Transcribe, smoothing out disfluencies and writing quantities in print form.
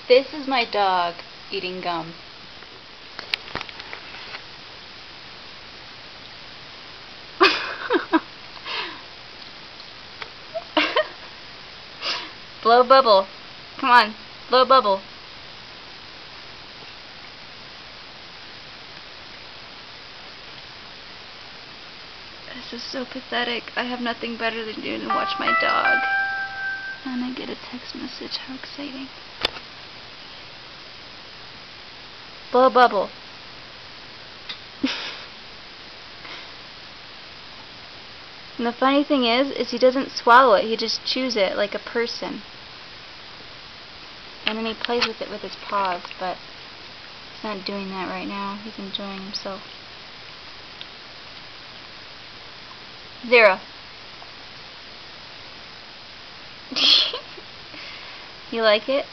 This is my dog eating gum. Blow a bubble. Come on, blow a bubble. This is so pathetic. I have nothing better to do than watch my dog. And I get a text message. How exciting. Blow a bubble. And the funny thing is he doesn't swallow it. He just chews it like a person. And then he plays with it with his paws, but he's not doing that right now. He's enjoying himself. 0. You like it?